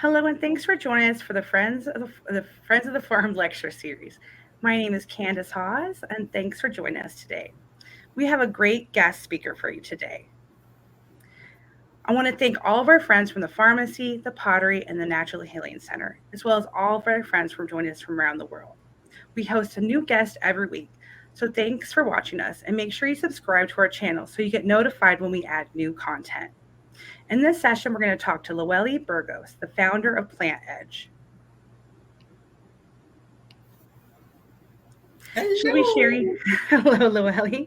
Hello, and thanks for joining us for the Farm lecture series. My name is Candace Hawes, and thanks for joining us today. We have a great guest speaker for you today. I want to thank all of our friends from the pharmacy, the pottery, and the Natural Healing Center, as well as all of our friends for joining us from around the world. We host a new guest every week, so thanks for watching us, and make sure you subscribe to our channel so you get notified when we add new content. In this session, we're going to talk to Loely Burgos, the founder of Plant EDG. She'll be sharing, hello, Loely.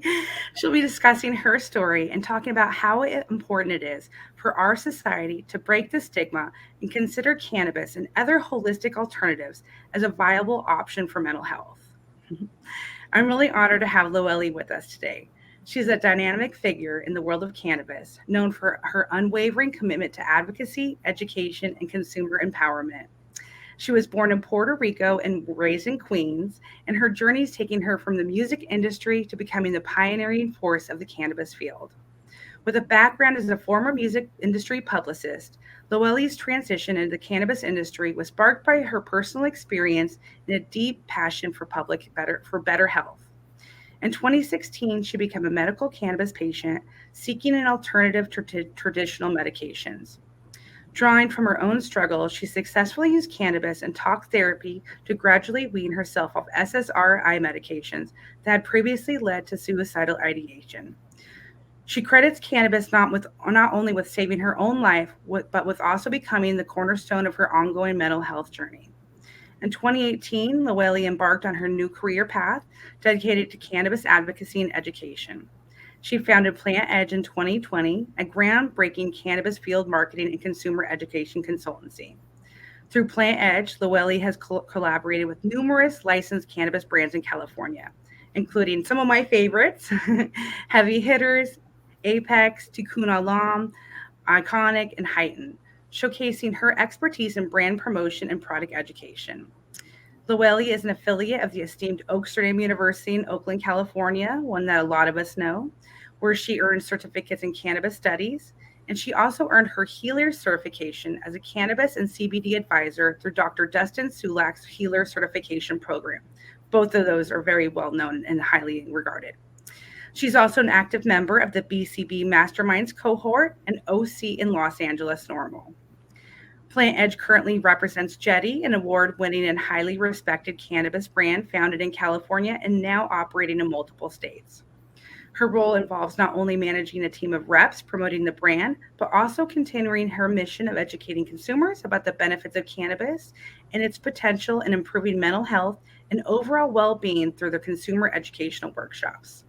She'll be discussing her story and talking about how important it is for our society to break the stigma and consider cannabis and other holistic alternatives as a viable option for mental health. I'm really honored to have Loely with us today. She's a dynamic figure in the world of cannabis, known for her unwavering commitment to advocacy, education, and consumer empowerment. She was born in Puerto Rico and raised in Queens, and her journey is taking her from the music industry to becoming the pioneering force of the cannabis field. With a background as a former music industry publicist, Loely's transition into the cannabis industry was sparked by her personal experience and a deep passion for better health. In 2016, she became a medical cannabis patient seeking an alternative to traditional medications. Drawing from her own struggles, she successfully used cannabis and talk therapy to gradually wean herself off SSRI medications that had previously led to suicidal ideation. She credits cannabis not only with saving her own life, but with also becoming the cornerstone of her ongoing mental health journey. In 2018, Loely embarked on her new career path dedicated to cannabis advocacy and education. She founded Plant EDG in 2020, a groundbreaking cannabis field marketing and consumer education consultancy. Through Plant EDG, Loely has collaborated with numerous licensed cannabis brands in California, including some of my favorites, heavy hitters, Apex, Tikkun Olam, Iconic, and Heighten, showcasing her expertise in brand promotion and product education. Loely is an affiliate of the esteemed Oaksterdam University in Oakland, California, one that a lot of us know, where she earned certificates in cannabis studies, and she also earned her Healer certification as a cannabis and CBD advisor through Dr. Dustin Sulak's Healer certification program. Both of those are very well known and highly regarded. She's also an active member of the BCB Masterminds cohort and OC in Los Angeles Normal. Plant EDG currently represents Jetty, an award-winning and highly respected cannabis brand founded in California and now operating in multiple states. Her role involves not only managing a team of reps promoting the brand, but also continuing her mission of educating consumers about the benefits of cannabis and its potential in improving mental health and overall well-being through the consumer educational workshops.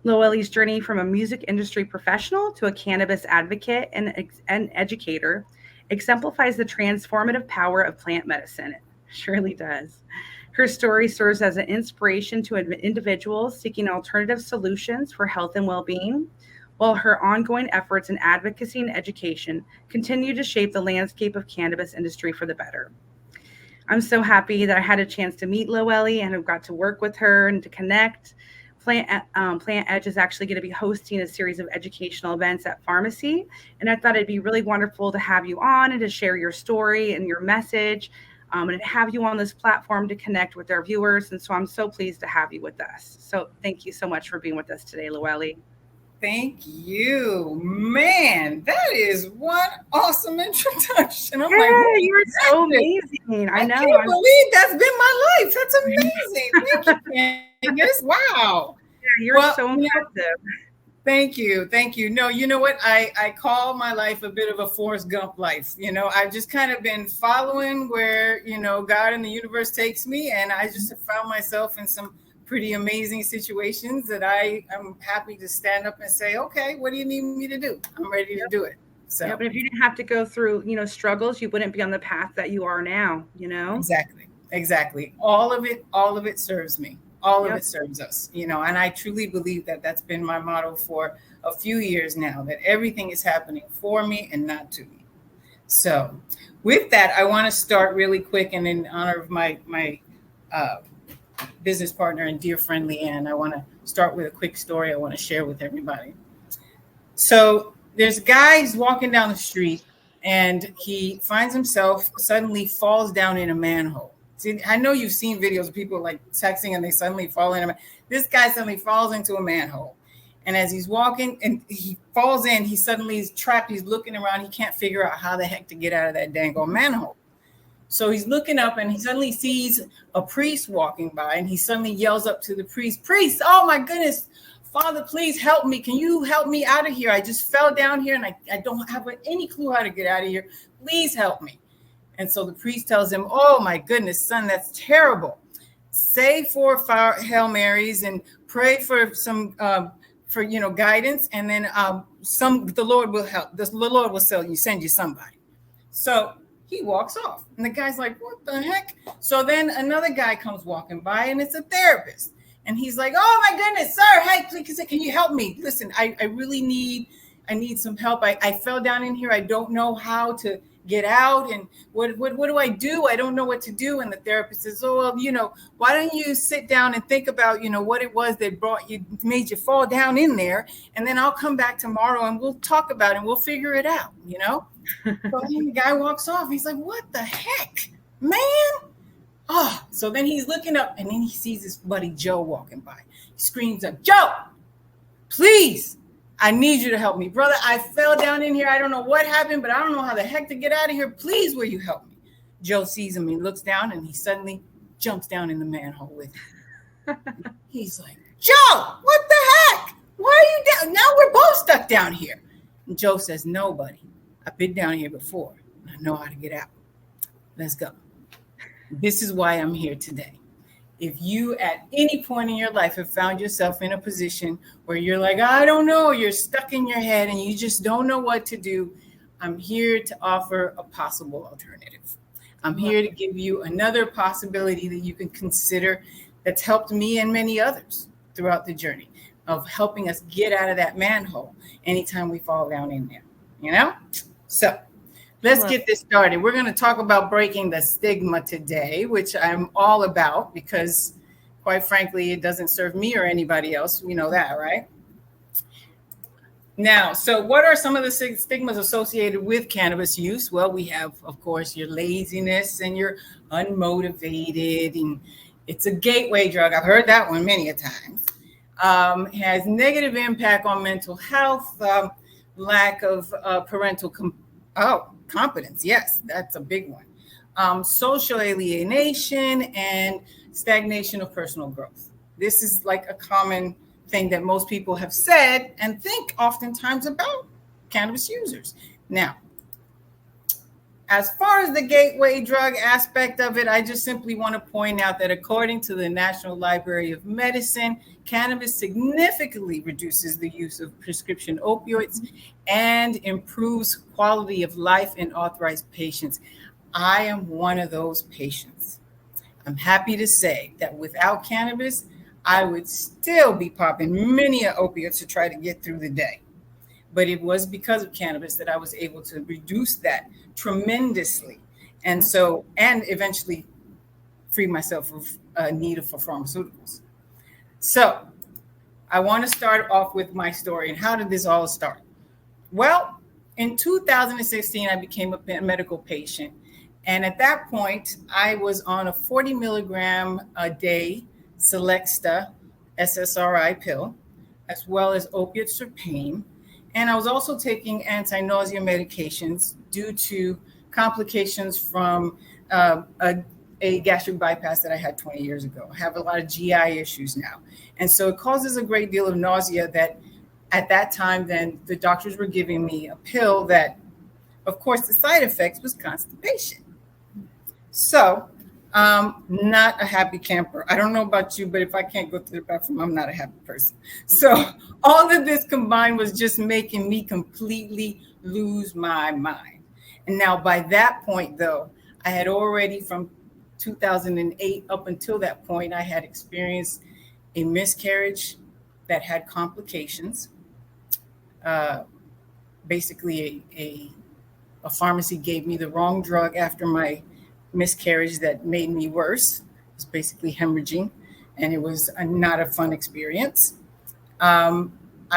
Loely's journey from a music industry professional to a cannabis advocate and educator exemplifies the transformative power of plant medicine. It surely does. Her story serves as an inspiration to individuals seeking alternative solutions for health and well-being, while her ongoing efforts in advocacy and education continue to shape the landscape of cannabis industry for the better. I'm so happy that I had a chance to meet Loely and have got to work with her and to connect. Plant EDG is actually going to be hosting a series of educational events at pharmacy, and I thought it'd be really wonderful to have you on and to share your story and your message, and to have you on this platform to connect with our viewers. And so I'm so pleased to have you with us. So thank you so much for being with us today, Loely. Thank you. Man, that is one awesome introduction. I'm like, you are so amazing. I know. I can't believe that's been my life. That's amazing. Thank you, Candace. Wow. Yeah, you're so impressive. Thank you. Thank you. No, you know what? I call my life a bit of a Forrest Gump life. You know, I've just kind of been following where, God and the universe takes me. And I just have found myself in some pretty amazing situations that I am happy to stand up and say, okay, what do you need me to do? I'm ready to do it. So, but if you didn't have to go through, struggles, you wouldn't be on the path that you are now, Exactly. All of it serves me. All of it serves us, and I truly believe that that's been my motto for a few years now, that everything is happening for me and not to me. So with that, I want to start really quick, and in honor of my business partner and dear friend, Leanne, I want to start with a quick story I want to share with everybody. So there's guys walking down the street, and he finds himself suddenly falls down in a manhole. See, I know you've seen videos of people like texting and they suddenly fall in. This guy suddenly falls into a manhole. And as he's walking and he falls in, he suddenly is trapped. He's looking around. He can't figure out how the heck to get out of that dang old manhole. So he's looking up and he suddenly sees a priest walking by, and he suddenly yells up to the priest, "Priest, oh my goodness, Father, please help me. Can you help me out of here? I just fell down here and I don't have any clue how to get out of here. Please help me." And so the priest tells him, "Oh my goodness, son, that's terrible. Say 4 Hail Marys and pray for some guidance, and then the Lord will help. The Lord will send you somebody." So he walks off, and the guy's like, "What the heck?" So then another guy comes walking by, and it's a therapist. And he's like, "Oh my goodness, sir, hey, please, can you help me? Listen, I really need some help. I fell down in here. I don't know how to get out. And what do I do? I don't know what to do." And the therapist says, "Oh, well, why don't you sit down and think about, what it was that made you fall down in there. And then I'll come back tomorrow and we'll talk about it and we'll figure it out, So then the guy walks off. He's like, "What the heck, man?" Oh, so then he's looking up and then he sees his buddy Joe walking by. He screams up, "Joe, please, I need you to help me. Brother, I fell down in here. I don't know what happened, but I don't know how the heck to get out of here. Please, will you help me?" Joe sees him. He looks down and he suddenly jumps down in the manhole with him. He's like, "Joe, what the heck? Why are you down? Now we're both stuck down here." And Joe says, "No, buddy. I've been down here before. I know how to get out. Let's go. This is why I'm here today. If you at any point in your life have found yourself in a position where you're like, I don't know, you're stuck in your head and you just don't know what to do, I'm here to offer a possible alternative. I'm here to give you another possibility that you can consider that's helped me and many others throughout the journey of helping us get out of that manhole anytime we fall down in there, So let's get this started. We're going to talk about breaking the stigma today, which I'm all about because, quite frankly, it doesn't serve me or anybody else. We know that, right? Now, so what are some of the stigmas associated with cannabis use? Well, we have, of course, your laziness and your unmotivated, and it's a gateway drug. I've heard that one many a times. Has negative impact on mental health, lack of parental competence. Yes, that's a big one. Social alienation and stagnation of personal growth. This is like a common thing that most people have said and think oftentimes about cannabis users. Now, as far as the gateway drug aspect of it, I just simply want to point out that according to the National Library of Medicine, cannabis significantly reduces the use of prescription opioids and improves quality of life in authorized patients. I am one of those patients. I'm happy to say that without cannabis, I would still be popping many opiates to try to get through the day. But it was because of cannabis that I was able to reduce that tremendously. And eventually free myself of a need for pharmaceuticals. So I want to start off with my story. And how did this all start? Well, in 2016, I became a medical patient. And at that point, I was on a 40 milligram a day Selecta SSRI pill, as well as opiates for pain. And I was also taking anti-nausea medications due to complications from a gastric bypass that I had 20 years ago. I have a lot of GI issues now. And so it causes a great deal of nausea that at that time, then the doctors were giving me a pill that, of course, the side effects was constipation. So not a happy camper. I don't know about you, but if I can't go to the bathroom, I'm not a happy person. So all of this combined was just making me completely lose my mind. And now by that point, though, I had already from 2008 up until that point, I had experienced a miscarriage that had complications. Basically, a pharmacy gave me the wrong drug after my miscarriage that made me worse. It was basically hemorrhaging, and it was not a fun experience. I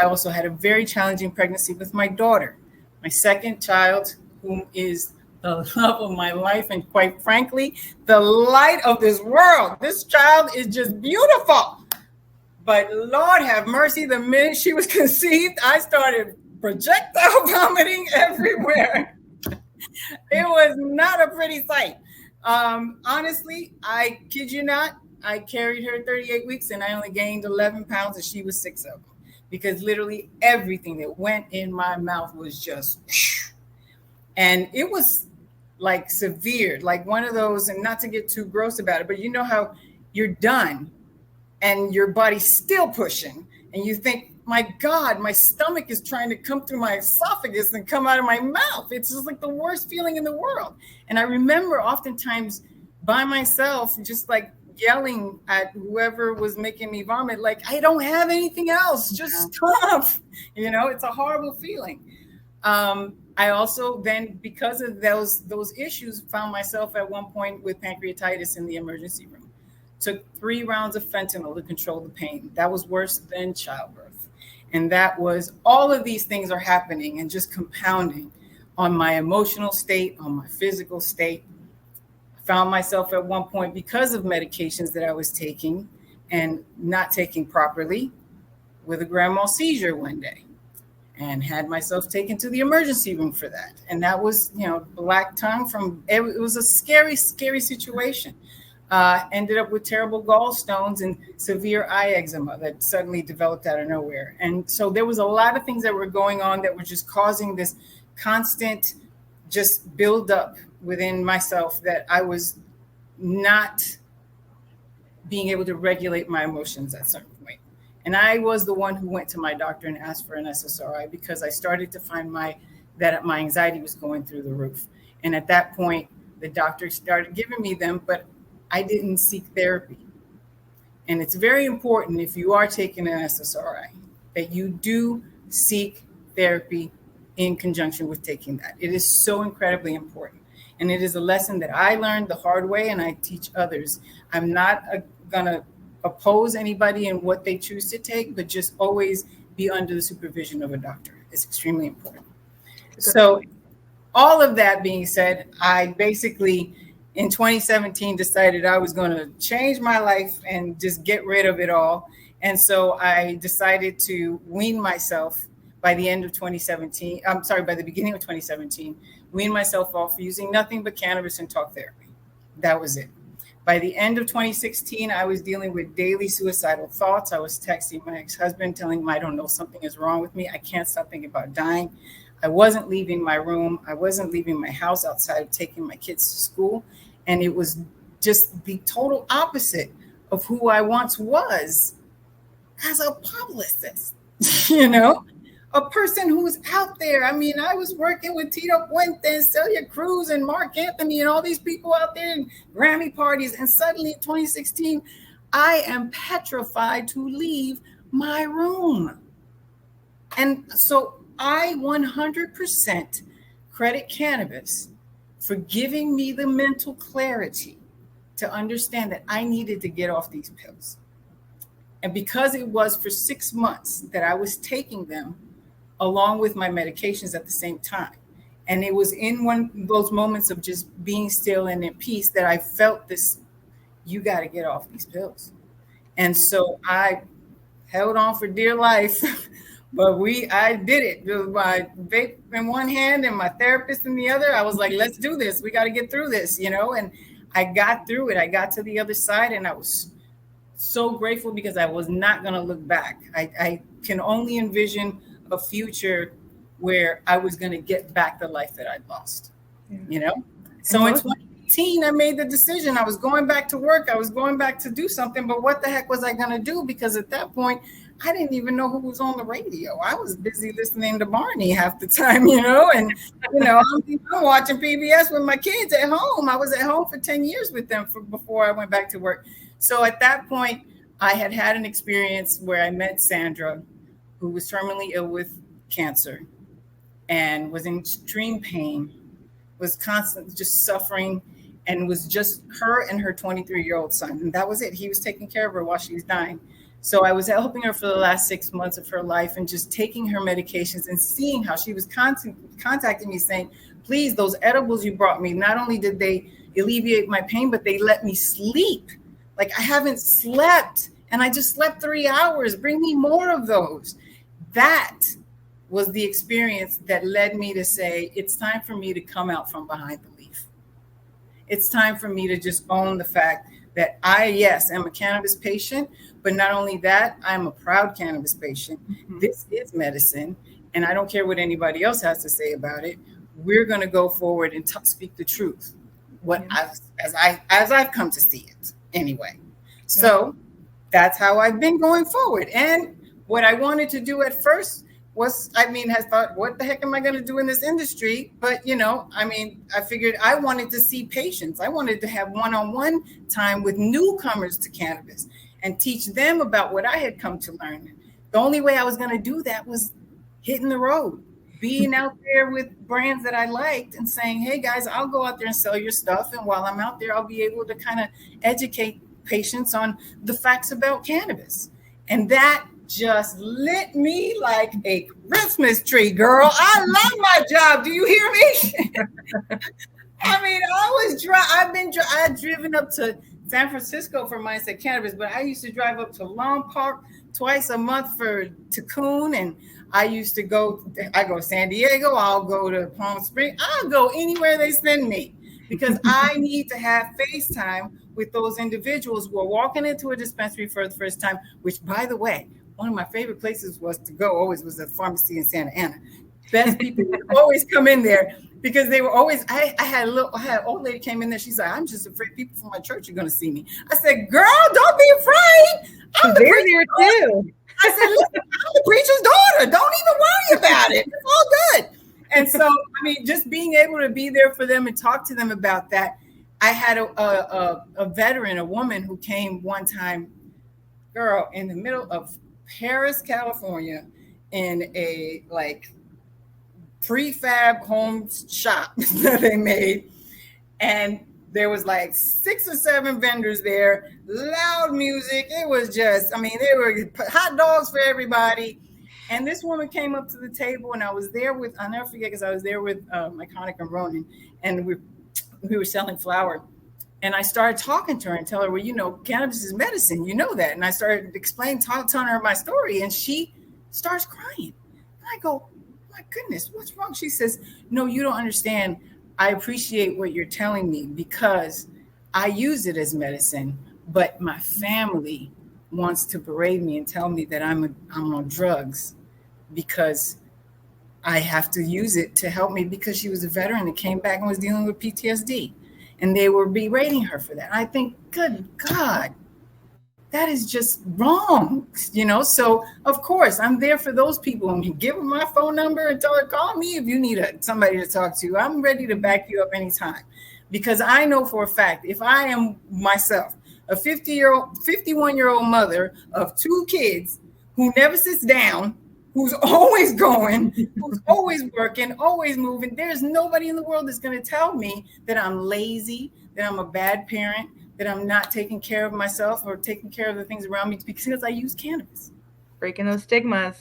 also had a very challenging pregnancy with my daughter, my second child, whom is the love of my life, and quite frankly, the light of this world. This child is just beautiful. But Lord have mercy, the minute she was conceived, I started projectile vomiting everywhere. It was not a pretty sight. Honestly, I kid you not, I carried her 38 weeks and I only gained 11 pounds and she was 6 of them. Because literally everything that went in my mouth was just, and it was like severe, like one of those, and not to get too gross about it, but you know how you're done and your body's still pushing and you think, my God, my stomach is trying to come through my esophagus and come out of my mouth. It's just like the worst feeling in the world. And I remember oftentimes by myself, just like yelling at whoever was making me vomit, like, I don't have anything else, just stop. You know, it's a horrible feeling. I also then, because of those issues, found myself at one point with pancreatitis in the emergency room. Took 3 rounds of fentanyl to control the pain. That was worse than childbirth. And that was, all of these things are happening and just compounding on my emotional state, on my physical state. I found myself at one point, because of medications that I was taking and not taking properly, with a grand mal seizure one day, and had myself taken to the emergency room for that. And that was, you know, black tongue from, it was a scary, scary situation. Ended up with terrible gallstones and severe eye eczema that suddenly developed out of nowhere. And so there was a lot of things that were going on that were just causing this constant just build up within myself, that I was not being able to regulate my emotions at a certain point. And I was the one who went to my doctor and asked for an SSRI because I started to find that my anxiety was going through the roof. And at that point, the doctor started giving me them, but I didn't seek therapy. And it's very important, if you are taking an SSRI, that you do seek therapy in conjunction with taking that. It is so incredibly important. And it is a lesson that I learned the hard way, and I teach others. I'm not going to oppose anybody in what they choose to take, but just always be under the supervision of a doctor. It's extremely important. So all of that being said, I basically, in 2017, decided I was going to change my life and just get rid of it all. And so I decided to wean myself by the end of 2017. I'm sorry, by the beginning of 2017, wean myself off using nothing but cannabis and talk therapy. That was it. By the end of 2016, I was dealing with daily suicidal thoughts. I was texting my ex-husband, telling him I don't know, something is wrong with me. I can't stop thinking about dying. I wasn't leaving my room. I wasn't leaving my house outside of taking my kids to school. And it was just the total opposite of who I once was as a publicist, you know, a person who was out there. I mean, I was working with Tito Puente, Celia Cruz, and Mark Anthony, and all these people out there in Grammy parties. And suddenly in 2016, I am petrified to leave my room. And so I 100% credit cannabis for giving me the mental clarity to understand that I needed to get off these pills. And because it was for 6 months that I was taking them along with my medications at the same time. And it was in one of those moments of just being still and in peace that I felt this, you got to get off these pills. And so I held on for dear life, but I did it. With my vape in one hand and my therapist in the other. I was like, let's do this. We got to get through this, you know? And I got through it. I got to the other side, and I was so grateful because I was not going to look back. I can only envision a future where I was going to get back the life that I'd lost, you know? So in 2018, I made the decision. I was going back to work. I was going back to do something, but what the heck was I going to do? Because at that point, I didn't even know who was on the radio. I was busy listening to Barney half the time, you know, and, you know, I'm watching PBS with my kids at home. I was at home for 10 years with them before I went back to work. So at that point, I had an experience where I met Sandra, who was terminally ill with cancer and was in extreme pain, was constantly just suffering, and was just her and her 23-year-old son. And that was it. He was taking care of her while she was dying. So I was helping her for the last 6 months of her life and just taking her medications and seeing how she was contacting me saying, please, those edibles you brought me, not only did they alleviate my pain, but they let me sleep. Like I haven't slept and I just slept 3 hours. Bring me more of those. That was the experience that led me to say, it's time for me to come out from behind the leaf. It's time for me to just own the fact that yes, am a cannabis patient, but not only that, I'm a proud cannabis patient. Mm-hmm. This is medicine, and I don't care what anybody else has to say about it. We're going to go forward and speak the truth, as I've come to see it anyway. So that's how I've been going forward. And what I wanted to do at first has thought, what the heck am I going to do in this industry? But, I figured I wanted to see patients. I wanted to have one-on-one time with newcomers to cannabis and teach them about what I had come to learn. The only way I was going to do that was hitting the road, being out there with brands that I liked and saying, hey guys, I'll go out there and sell your stuff. And while I'm out there, I'll be able to kind of educate patients on the facts about cannabis. And that just lit me like a Christmas tree, girl. I love my job. Do you hear me? I've driven up to San Francisco for Mindset Cannabis, but I used to drive up to Long Park twice a month for Tikkun, and I go to San Diego, I'll go to Palm Springs, I'll go anywhere they send me because I need to have FaceTime with those individuals who are walking into a dispensary for the first time, which, by the way, one of my favorite places was a pharmacy in Santa Ana. Best people would always come in there because they were always, I had an old lady came in there. She's like, I'm just afraid people from my church are going to see me. I said, girl, don't be afraid. I'm the preacher's daughter. I said, listen, I'm the preacher's daughter. Don't even worry about it. It's all good. And so, just being able to be there for them and talk to them about that. I had a veteran, a woman who came one time, girl, in the middle of Paris, California, in a prefab home shop that they made. And there was 6 or 7 vendors there, loud music. It was just, there were hot dogs for everybody. And this woman came up to the table and I was there with, I'll never forget because I was there with my Conic and Ronan, and we were selling flour. And I started talking to her and tell her, well, cannabis is medicine. You know that. And I started telling her my story, and she starts crying. And I go, my goodness, what's wrong? She says, no, you don't understand. I appreciate what you're telling me because I use it as medicine, but my family wants to berate me and tell me that I'm on drugs because I have to use it to help me because she was a veteran that came back and was dealing with PTSD. And they were berating her for that. I think, good God, that is just wrong, So, of course, I'm there for those people. And give them my phone number and tell her, call me if you need somebody to talk to. I'm ready to back you up anytime. Because I know for a fact, if I am myself, a 51-year-old mother of 2 kids who never sits down, who's always going, who's always working, always moving. There's nobody in the world that's going to tell me that I'm lazy, that I'm a bad parent, that I'm not taking care of myself or taking care of the things around me because I use cannabis. Breaking those stigmas.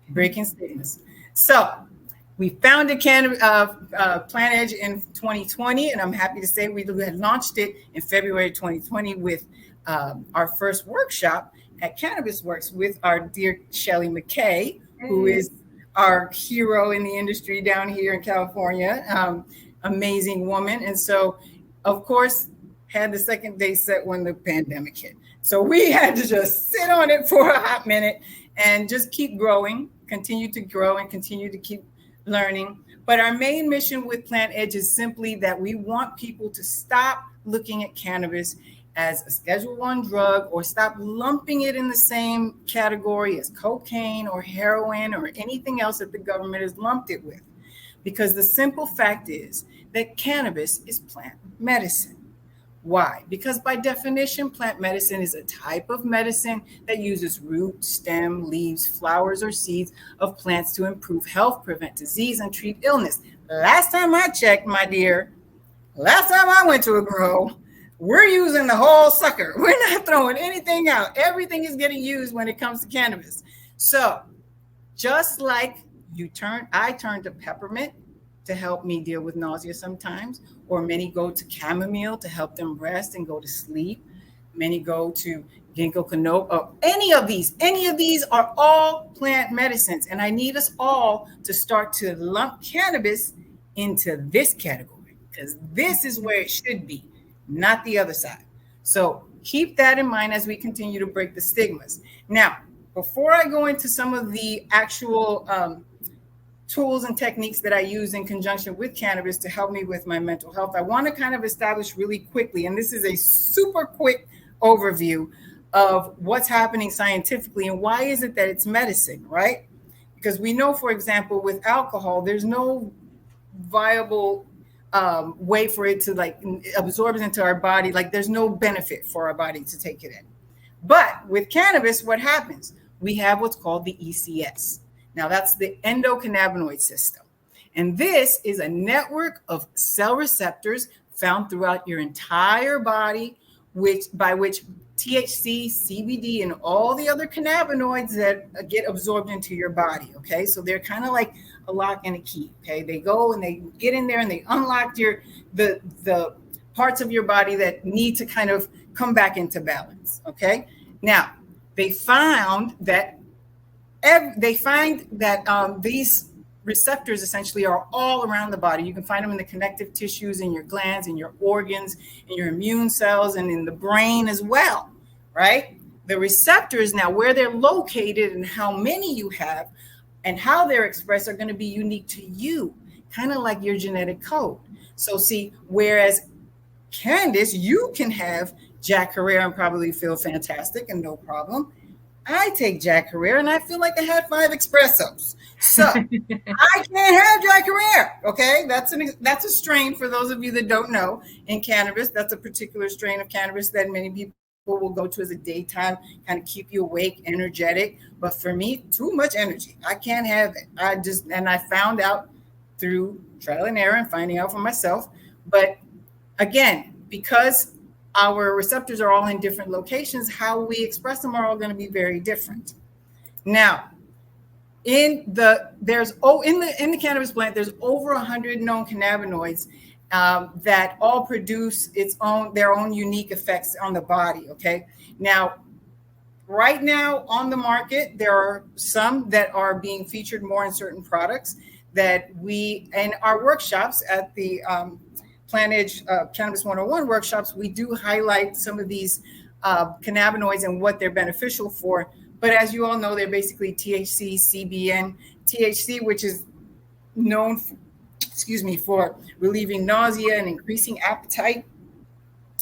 Breaking stigmas. So we founded Plant EDG in 2020, and I'm happy to say we had launched it in February 2020 with our first workshop at Cannabis Works with our dear Shelly McKay, who is our hero in the industry down here in California. Amazing woman. And so, of course, had the second day set when the pandemic hit. So we had to just sit on it for a hot minute and just keep growing, continue to grow and continue to keep learning. But our main mission with Plant EDG is simply that we want people to stop looking at cannabis as a Schedule I drug or stop lumping it in the same category as cocaine or heroin or anything else that the government has lumped it with. Because the simple fact is that cannabis is plant medicine. Why? Because by definition, plant medicine is a type of medicine that uses root, stem, leaves, flowers, or seeds of plants to improve health, prevent disease, and treat illness. Last time I checked, my dear, last time I went to a grow, we're using the whole sucker. We're not throwing anything out. Everything is getting used when it comes to cannabis. So just like I turn to peppermint to help me deal with nausea sometimes, or many go to chamomile to help them rest and go to sleep. Many go to ginkgo biloba. Any of these are all plant medicines. And I need us all to start to lump cannabis into this category, because this is where it should be, not the other side. So keep that in mind as we continue to break the stigmas. Now, before I go into some of the actual tools and techniques that I use in conjunction with cannabis to help me with my mental health, I want to kind of establish really quickly, and this is a super quick overview of what's happening scientifically and why is it that it's medicine, right? Because we know, for example, with alcohol, there's no viable way for it to like absorb into our body. Like there's no benefit for our body to take it in. But with cannabis, what happens? We have what's called the ECS. Now that's the endocannabinoid system. And this is a network of cell receptors found throughout your entire body, by which THC, CBD, and all the other cannabinoids that get absorbed into your body. Okay, so they're kind of like a lock and a key. Okay, they go and they get in there and they unlock the parts of your body that need to kind of come back into balance. Okay, now they find that these receptors essentially are all around the body. You can find them in the connective tissues, in your glands, in your organs, in your immune cells, and in the brain as well, right? The receptors, now where they're located and how many you have and how they're expressed are going to be unique to you, kind of like your genetic code. So see, whereas Candace, you can have Jack Herrera and probably feel fantastic and no problem. I take Jack Herrera and I feel like I had 5 espressos. So I can't have Jack Herrera. Okay, that's a strain, for those of you that don't know, in cannabis. That's a particular strain of cannabis that many people will go to as a daytime, kind of keep you awake, energetic. But for me, too much energy. I can't have it. I found out through trial and error and finding out for myself. But again, because our receptors are all in different locations, how we express them are all going to be very different. Now, in the cannabis plant, there's over 100 known cannabinoids that all produce their own unique effects on the body. Okay. Now, right now on the market, there are some that are being featured more in certain products that we, in our workshops at the Plant EDG Cannabis 101 workshops, we do highlight some of these cannabinoids and what they're beneficial for. But as you all know, they're basically THC, CBN, THC, which is known for relieving nausea and increasing appetite.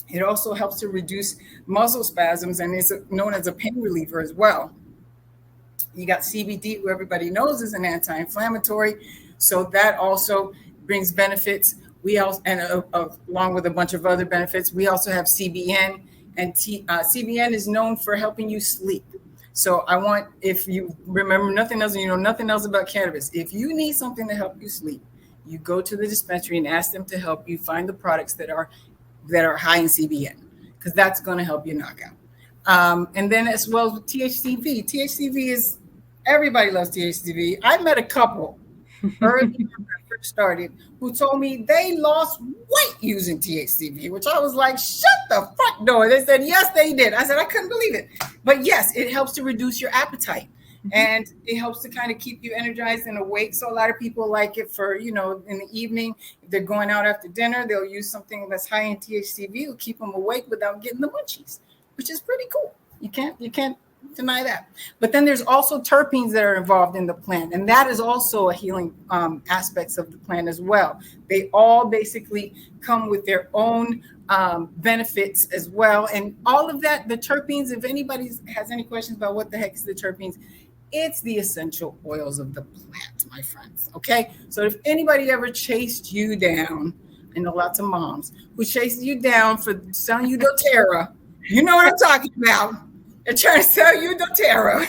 It also helps to reduce muscle spasms and is known as a pain reliever as well. You got CBD, who everybody knows is an anti-inflammatory. So that also brings benefits. We also, and along with a bunch of other benefits, we also have CBN, and CBN is known for helping you sleep. So if you remember nothing else and you know nothing else about cannabis, if you need something to help you sleep, you go to the dispensary and ask them to help you find the products that are high in CBN, because that's going to help you knock out. And then as well as THCV. THCV is, everybody loves THCV. I met a couple early when I first started who told me they lost weight using THCV, which I was like, shut the fuck door. They said, yes, they did. I said, I couldn't believe it. But yes, it helps to reduce your appetite. And it helps to kind of keep you energized and awake. So a lot of people like it for, in the evening, if they're going out after dinner, they'll use something that's high in THCV to keep them awake without getting the munchies, which is pretty cool. You can't deny that. But then there's also terpenes that are involved in the plant, and that is also a healing aspects of the plant as well. They all basically come with their own benefits as well, and all of that. The terpenes, if anybody has any questions about what the heck is the terpenes, it's the essential oils of the plant, my friends. Okay, so if anybody ever chased you down, I know lots of moms who chased you down for selling you doTERRA, you know what I'm talking about. They're trying to sell you doTERRA,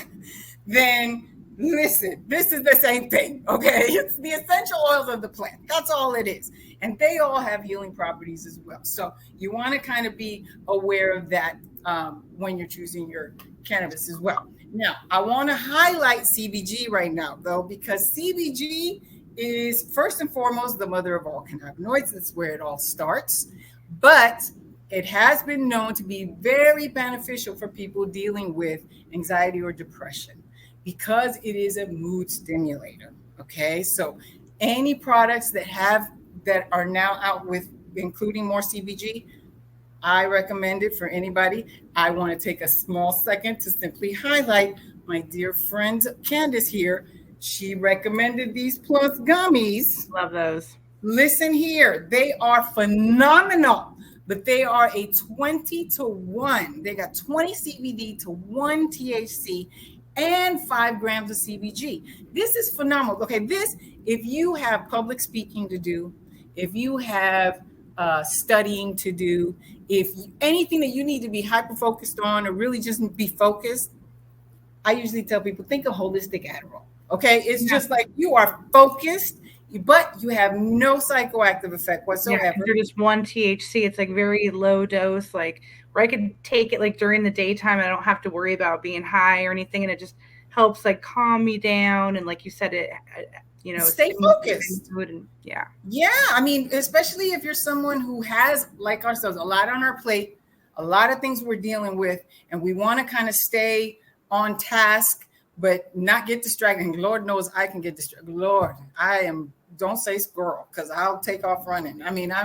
then Listen, this is the same thing, okay? It's the essential oils of the plant. That's all it is. And they all have healing properties as well. So you want to kind of be aware of that when you're choosing your cannabis as well. Now, I want to highlight CBG right now, though, because CBG is first and foremost the mother of all cannabinoids. That's where it all starts. But it has been known to be very beneficial for people dealing with anxiety or depression because it is a mood stimulator. Okay, so any products that are now out with including more CBG, I recommend it for anybody. I want to take a small second to simply highlight my dear friend Candace here. She recommended these Plus gummies. Love those. Listen here, they are phenomenal, but they are a 20-to-1. They got 20 CBD to 1 THC and 5 grams of CBG. This is phenomenal. Okay, if you have public speaking to do, if you have studying to do, if anything that you need to be hyper focused on or really just be focused, I usually tell people, think of holistic Adderall. Okay, it's just like you are focused, but you have no psychoactive effect whatsoever. Yeah, they're just 1 THC. It's like very low dose, like where I could take it like during the daytime. I don't have to worry about being high or anything, and it just helps like calm me down. And like you said, it stay focused. And, yeah. I mean, especially if you're someone who has, like ourselves, a lot on our plate, a lot of things we're dealing with, and we want to kind of stay on task but not get distracted. And Lord knows I can get distracted. Lord, don't say squirrel, because I'll take off running. I mean, I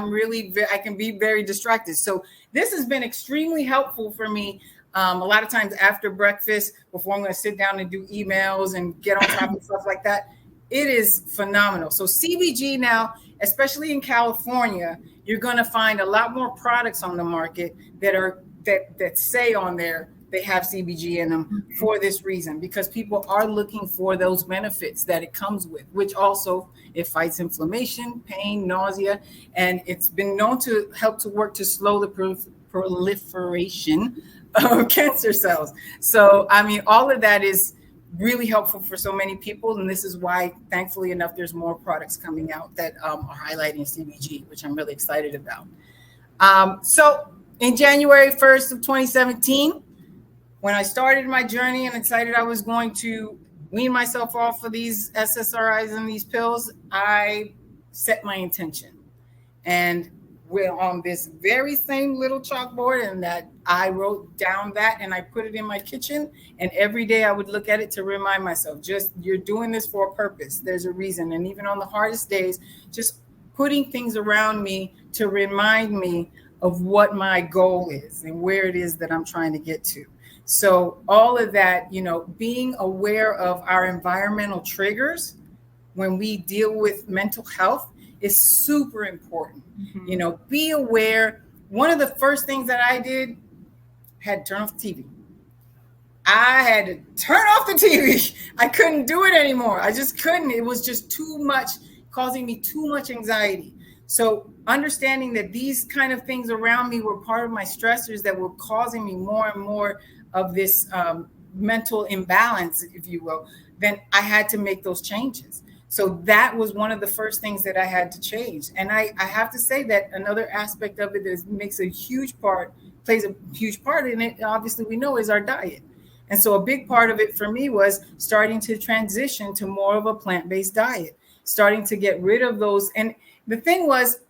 can be very distracted. So this has been extremely helpful for me. A lot of times after breakfast, before I'm going to sit down and do emails and get on top of stuff like that, it is phenomenal. So CBG now, especially in California, you're going to find a lot more products on the market that say on there they have CBG in them for this reason, because people are looking for those benefits that it comes with, which also it fights inflammation, pain, nausea, and it's been known to help to work to slow the proliferation of cancer cells. So, I mean, all of that is really helpful for so many people, and this is why, thankfully enough, there's more products coming out that are highlighting CBG, which I'm really excited about. So in January 1st of 2017, when I started my journey and decided I was going to wean myself off of these SSRIs and these pills, I set my intention. And we're on this very same little chalkboard, and that I wrote down that and I put it in my kitchen. And every day I would look at it to remind myself, you're doing this for a purpose. There's a reason. And even on the hardest days, just putting things around me to remind me of what my goal is and where it is that I'm trying to get to. So all of that, being aware of our environmental triggers when we deal with mental health is super important. Mm-hmm. Be aware. One of the first things that I did, had to turn off the TV. I had to turn off the TV. I couldn't do it anymore. I just couldn't. It was just too much, causing me too much anxiety. So understanding that these kind of things around me were part of my stressors that were causing me more and more of this mental imbalance, if you will, then I had to make those changes. So that was one of the first things that I had to change. And I have to say that another aspect of it that plays a huge part in it, obviously we know, is our diet. And so a big part of it for me was starting to transition to more of a plant-based diet, starting to get rid of those. And the thing was,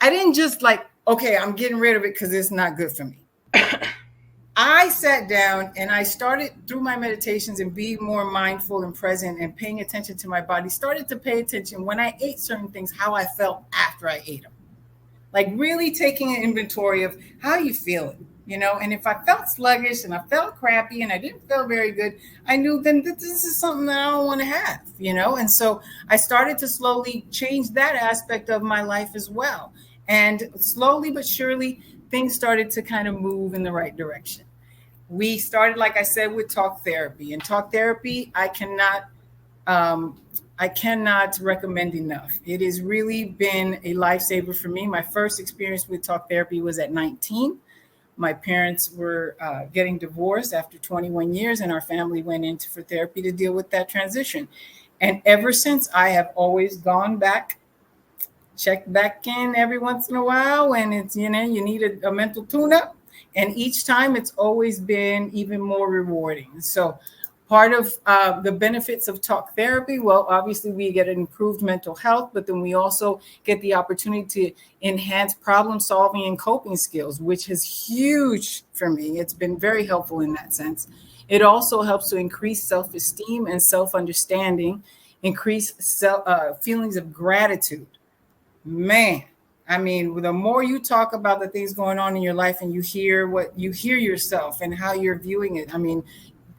I didn't just okay, I'm getting rid of it because it's not good for me. I sat down and I started, through my meditations and being more mindful and present and paying attention to my body, started to pay attention when I ate certain things, how I felt after I ate them. Like really taking an inventory of how you feeling, and if I felt sluggish and I felt crappy and I didn't feel very good, I knew then that this is something that I don't want to have, and so I started to slowly change that aspect of my life as well. And slowly but surely, things started to kind of move in the right direction. We started, like I said, with talk therapy. And talk therapy, I cannot recommend enough. It has really been a lifesaver for me. My first experience with talk therapy was at 19. My parents were getting divorced after 21 years, and our family went into for therapy to deal with that transition. And ever since, I have always gone back, checked back in every once in a while when it's, you need a mental tune-up. And each time it's always been even more rewarding. So part of the benefits of talk therapy, well, obviously we get an improved mental health, but then we also get the opportunity to enhance problem solving and coping skills, which is huge for me. It's been very helpful in that sense. It also helps to increase self-esteem and self-understanding, increase feelings of gratitude. Man, I mean, the more you talk about the things going on in your life and you hear yourself and how you're viewing it, I mean,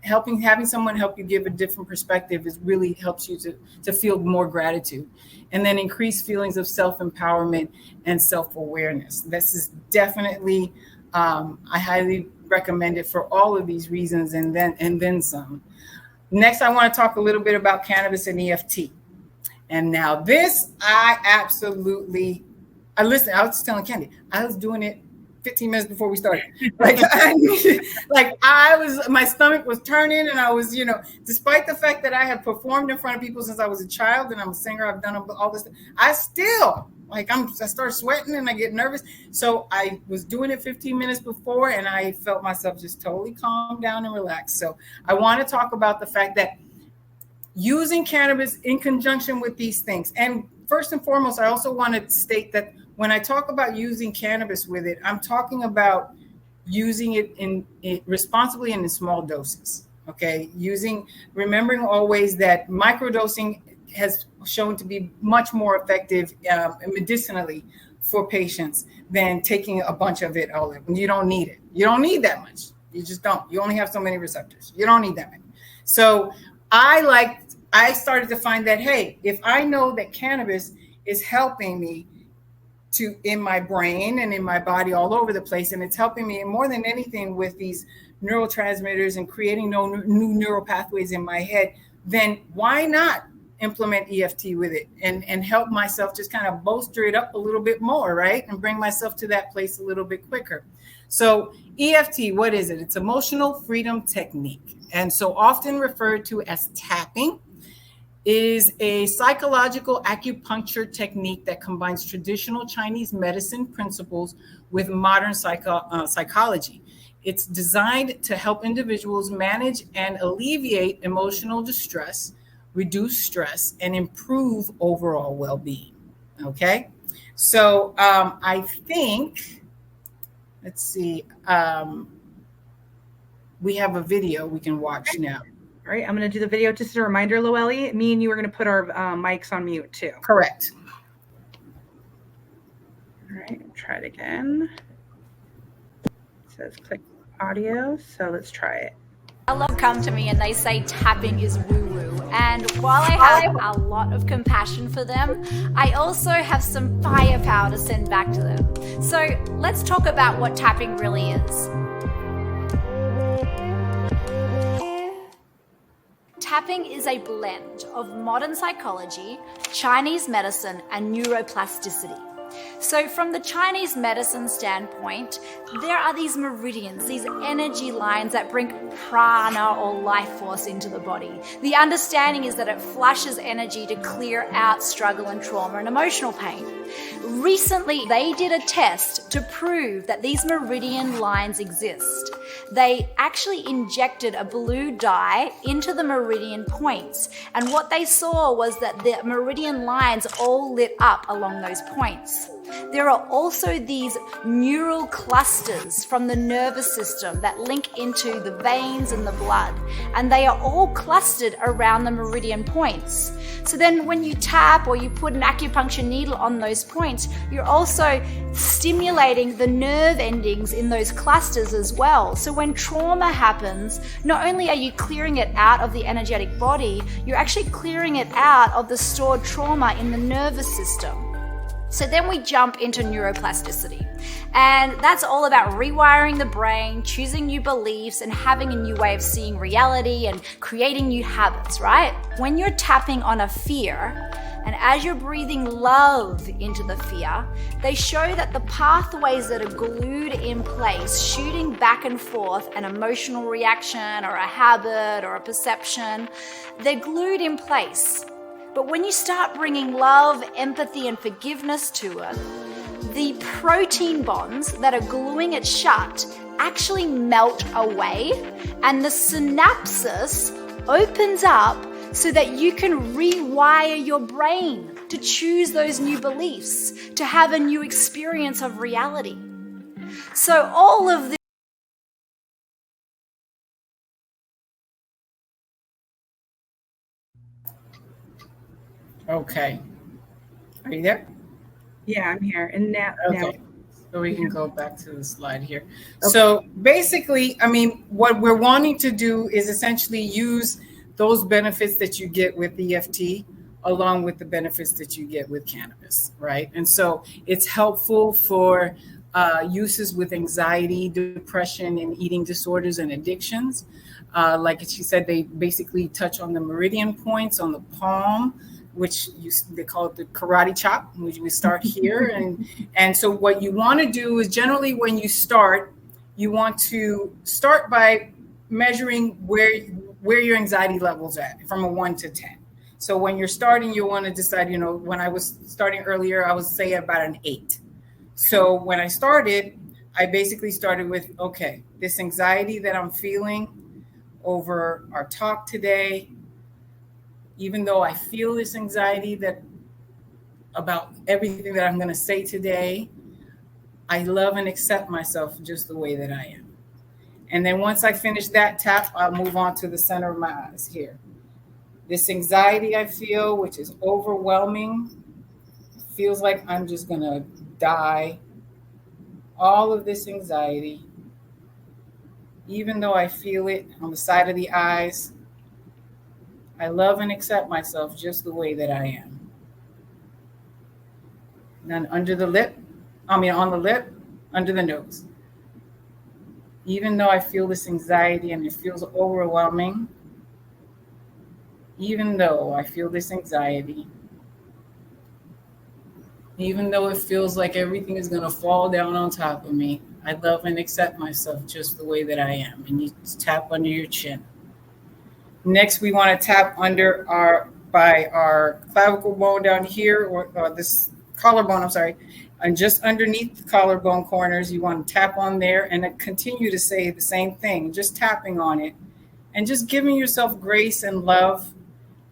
having someone help you give a different perspective really helps you to feel more gratitude, and then increase feelings of self-empowerment and self-awareness. This is definitely, I highly recommend it for all of these reasons and then some. Next, I want to talk a little bit about cannabis and EFT. And now this, I was telling Candy, I was doing it 15 minutes before we started. My stomach was turning, and I was, despite the fact that I have performed in front of people since I was a child and I'm a singer, I've done all this stuff, I still, I start sweating and I get nervous. So I was doing it 15 minutes before, and I felt myself just totally calm down and relax. So I want to talk about the fact that using cannabis in conjunction with these things. And first and foremost, I also want to state that when I talk about using cannabis with it, I'm talking about using it responsibly and in small doses. Okay. Remembering always that microdosing has shown to be much more effective medicinally for patients than taking a bunch of it all in. You don't need it. You don't need that much. You just don't. You only have so many receptors. You don't need that many. So I started to find that, hey, if I know that cannabis is helping me in my brain and in my body all over the place, and it's helping me more than anything with these neurotransmitters and creating new neural pathways in my head, then why not implement EFT with it and help myself just kind of bolster it up a little bit more, right? And bring myself to that place a little bit quicker. So EFT, what is it? It's emotional freedom technique. And so often referred to as tapping, is a psychological acupuncture technique that combines traditional Chinese medicine principles with modern psychology. It's designed to help individuals manage and alleviate emotional distress, reduce stress, and improve overall well-being. Okay, so I think, let's see, we have a video we can watch now. All right, I'm going to do the video. Just a reminder, Loely, me and you are going to put our mics on mute too. Correct. All right, try it again. It says click audio, so let's try it. A lot come to me and they say tapping is woo-woo. And while I have a lot of compassion for them, I also have some firepower to send back to them. So let's talk about what tapping really is. Tapping is a blend of modern psychology, Chinese medicine, and neuroplasticity. So from the Chinese medicine standpoint, there are these meridians, these energy lines that bring prana or life force into the body. The understanding is that it flushes energy to clear out struggle and trauma and emotional pain. Recently, they did a test to prove that these meridian lines exist. They actually injected a blue dye into the meridian points, and what they saw was that the meridian lines all lit up along those points. There are also these neural clusters from the nervous system that link into the veins and the blood, and they are all clustered around the meridian points. So then when you tap or you put an acupuncture needle on those points, you're also stimulating the nerve endings in those clusters as well. So when trauma happens, not only are you clearing it out of the energetic body, you're actually clearing it out of the stored trauma in the nervous system. So then we jump into neuroplasticity, and that's all about rewiring the brain, choosing new beliefs, and having a new way of seeing reality and creating new habits, right? When you're tapping on a fear, And as you're breathing love into the fear, they show that the pathways that are glued in place, shooting back and forth an emotional reaction or a habit or a perception, they're glued in place. But when you start bringing love, empathy, and forgiveness to it, the protein bonds that are gluing it shut actually melt away, and the synapses opens up so that you can rewire your brain to choose those new beliefs, to have a new experience of reality. So all of this Okay. Are you there? Yeah, I'm here. And now, Okay. So we can go back to the slide here. Okay. So basically, I mean, what we're wanting to do is essentially use those benefits that you get with EFT along with the benefits that you get with cannabis, right? And so it's helpful for uses with anxiety, depression, and eating disorders and addictions. Like she said, they basically touch on the meridian points on the palm, which they call it the karate chop, which we start here. And so what you want to do is generally when you start, you want to start by measuring where your anxiety level's at from a 1 to 10. So when you're starting, you want to decide, you know, when I was starting earlier, I was saying about an 8. So when I started, I basically started with, okay, this anxiety that I'm feeling over our talk today, even though I feel this anxiety that about everything that I'm going to say today, I love and accept myself just the way that I am. And then once I finish that tap, I'll move on to the center of my eyes here. This anxiety I feel, which is overwhelming, feels like I'm just going to die. All of this anxiety, even though I feel it on the side of the eyes, I love and accept myself just the way that I am. And then on the lip, under the nose. Even though I feel this anxiety and it feels overwhelming, even though I feel this anxiety, even though it feels like everything is going to fall down on top of me, I love and accept myself just the way that I am. And you tap under your chin. Next, we want to tap under our clavicle bone down here, or this collarbone, and just underneath the collarbone corners, you want to tap on there and then continue to say the same thing, just tapping on it and just giving yourself grace and love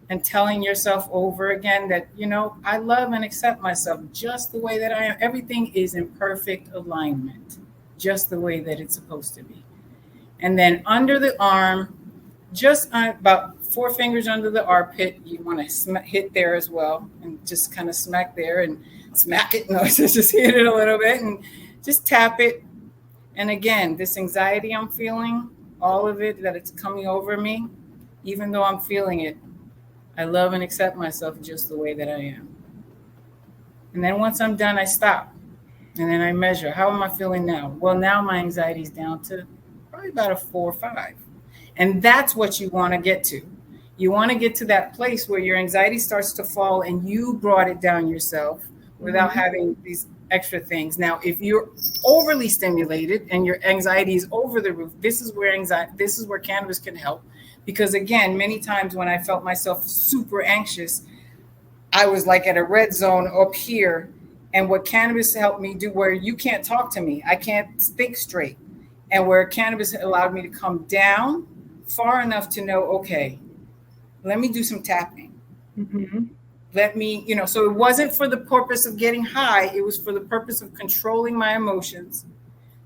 and telling yourself over again that, you know, I love and accept myself just the way that I am. Everything is in perfect alignment, just the way that it's supposed to be. And then under the arm, just about 4 fingers under the armpit, you want to hit there as well, and just kind of smack there and smack it. No, just hit it a little bit and just tap it. And again, this anxiety I'm feeling, all of it, that it's coming over me, even though I'm feeling it, I love and accept myself just the way that I am. And then once I'm done, I stop. And then I measure, how am I feeling now? Well, now my anxiety is down to probably about a 4 or 5. And that's what you want to get to. You want to get to that place where your anxiety starts to fall and you brought it down yourself without having these extra things. Now, if you're overly stimulated and your anxiety is over the roof, this is where cannabis can help. Because again, many times when I felt myself super anxious, I was like at a red zone up here. And what cannabis helped me do, where you can't talk to me, I can't think straight. And where cannabis allowed me to come down far enough to know, okay, let me do some tapping. Mm-hmm. Let me, so it wasn't for the purpose of getting high. It was for the purpose of controlling my emotions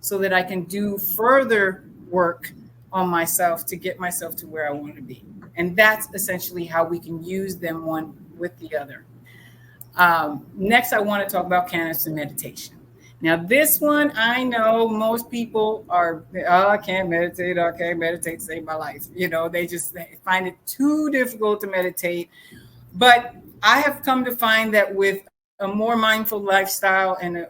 so that I can do further work on myself to get myself to where I want to be. And that's essentially how we can use them one with the other. Next, I want to talk about cannabis and meditation. Now, this one, I know most people are, I can't meditate, save my life. They find it too difficult to meditate. But I have come to find that with a more mindful lifestyle and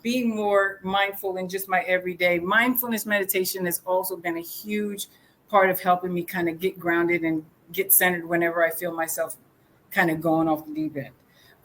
being more mindful in just my everyday, mindfulness meditation has also been a huge part of helping me kind of get grounded and get centered whenever I feel myself kind of going off the deep end.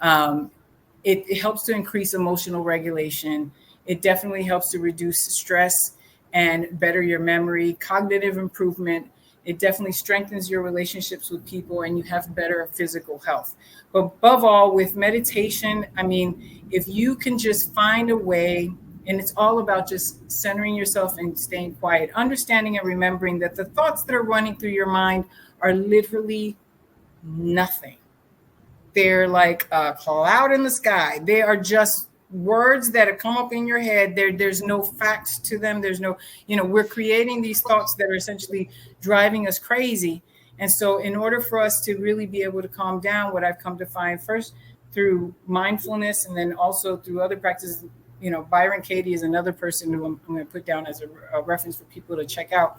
It helps to increase emotional regulation. It definitely helps to reduce stress and better your memory, cognitive improvement. It definitely strengthens your relationships with people, and you have better physical health. But above all, with meditation, I mean, if you can just find a way, and it's all about just centering yourself and staying quiet, understanding and remembering that the thoughts that are running through your mind are literally nothing. They're like a cloud in the sky. They are just words that have come up in your head. There's no facts to them. There's no, we're creating these thoughts that are essentially driving us crazy. And so in order for us to really be able to calm down, what I've come to find first through mindfulness, and then also through other practices, Byron Katie is another person who I'm going to put down as a reference for people to check out.